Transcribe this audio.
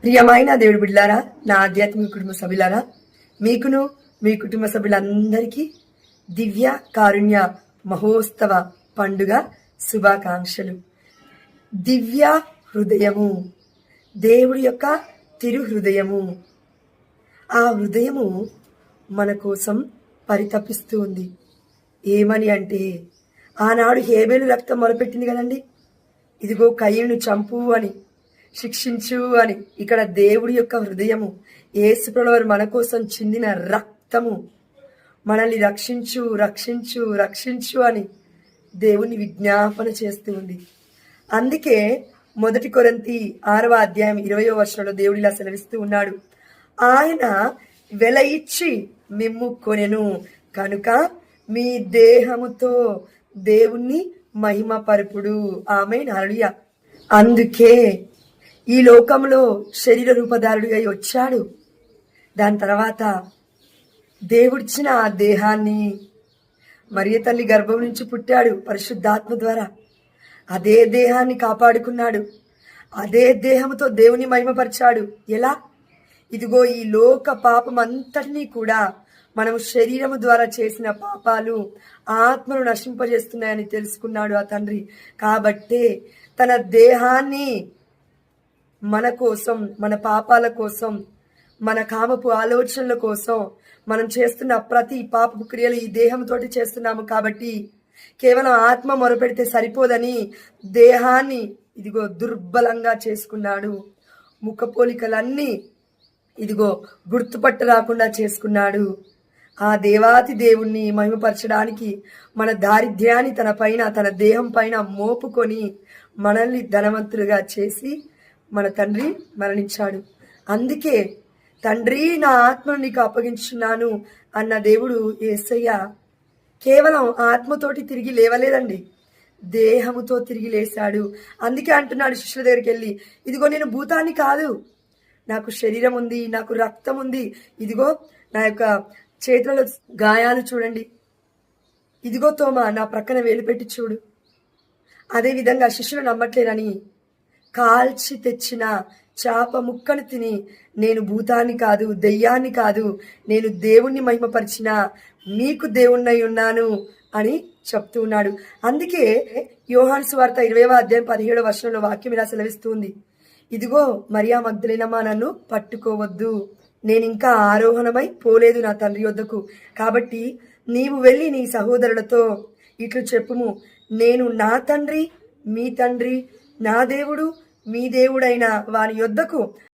ప్రియమైన దేవుడి బిడ్డలారా, నా ఆధ్యాత్మిక కుటుంబ సభ్యులారా, మీకును మీ కుటుంబ సభ్యులందరికీ దివ్య కారుణ్య మహోత్సవ పండుగ శుభాకాంక్షలు. దివ్య హృదయము, దేవుడి యొక్క తిరు హృదయము. ఆ హృదయము మన కోసం పరితపిస్తూ ఉంది. ఏమని అంటే, ఆనాడు హేబేలు రక్తం మొరపెట్టింది కదండి, ఇదిగో కయ్యను చంపు అని, శిక్షించు అని. ఇక్కడ దేవుడి యొక్క హృదయము, యేసుప్రభువారు మన కోసం చిందిన రక్తము, మనల్ని రక్షించు రక్షించు రక్షించు అని దేవుని విజ్ఞాపన చేస్తూ ఉంది. అందుకే 1 కొరింథీ 6వ అధ్యాయం 20వ వచనంలో దేవుడు ఇలా సెలవిస్తూ ఉన్నాడు, ఆయన వెల ఇచ్చి మిమ్ము కొనెను కనుక మీ దేహముతో దేవుణ్ణి మహిమపరుపుడు. ఆమేన్, హల్లెలూయా. అందుకే ఈ లోకంలో శరీర రూపధారుడిగా వచ్చాడు. దాని తర్వాత దేవుడిచ్చిన ఆ దేహాన్ని, మరియ తల్లి గర్భం నుంచి పుట్టాడు పరిశుద్ధాత్మ ద్వారా. అదే దేహాన్ని కాపాడుకున్నాడు. అదే దేహంతో దేవుని మహిమపరిచాడు. ఎలా? ఇదిగో ఈ లోక పాపం అంతటినీ కూడా మనం శరీరము ద్వారా చేసిన పాపాలు ఆత్మను నశింపజేస్తున్నాయని తెలుసుకున్నాడు ఆ తండ్రి. కాబట్టే తన దేహాన్ని మన కోసం, మన పాపాల కోసం, మన కామపు ఆలోచనల కోసం, మనం చేస్తున్న ప్రతి పాపపు క్రియలు ఈ దేహంతో చేస్తున్నాము. కాబట్టి కేవలం ఆత్మ మొరపెడితే సరిపోదని దేహాన్ని ఇదిగో దుర్బలంగా చేసుకున్నాడు. ముఖపోలికలన్నీ ఇదిగో గుర్తుపట్ట రాకుండా చేసుకున్నాడు. ఆ దేవాతి దేవుణ్ణి మహిమపరచడానికి మన దారిద్ర్యాన్ని తన పైన, తన దేహం పైన మోపుకొని మనల్ని ధనవంతులుగా చేసి మన తండ్రి మరణించాడు. అందుకే తండ్రి, నా ఆత్మను నీకు అప్పగించున్నాను అన్న దేవుడు యేసయ్య కేవలం ఆత్మతోటి తిరిగి లేవలేదండి, దేహముతో తిరిగి లేశాడు. అందుకే అంటున్నాడు శిష్యుల దగ్గరికి వెళ్ళి, ఇదిగో నేను భూతాన్ని కాదు, నాకు శరీరం ఉంది, నాకు రక్తం ఉంది, ఇదిగో నా యొక్క చేతులలో గాయాలు చూడండి, ఇదిగో తోమా నా ప్రక్కన వేలు పెట్టి చూడు. అదేవిధంగా శిష్యులు నమ్మట్లేరని కాల్చి తెచ్చిన చేప ముక్కను తిని, నేను భూతాన్ని కాదు, దెయ్యాన్ని కాదు, నేను దేవుణ్ణి మహిమపరిచిన మీకు దేవుణ్ణై ఉన్నాను అని చెప్తూ ఉన్నాడు. అందుకే యోహాను సువార్త 20వ అధ్యాయం 17వ వచనంలో వాక్యం ఇలా సెలవిస్తుంది, ఇదిగో మరియా మగ్దలేనమ్మా, నన్ను పట్టుకోవద్దు, నేనింకా ఆరోహణమై పోలేదు నా తండ్రి వద్దకు. కాబట్టి నీవు వెళ్ళి నీ సహోదరులతో ఇట్లు చెప్పుము, నేను నా తండ్రి, మీ తండ్రి, నా దేవుడు, మీ దేవుడైన వాని యొద్దకు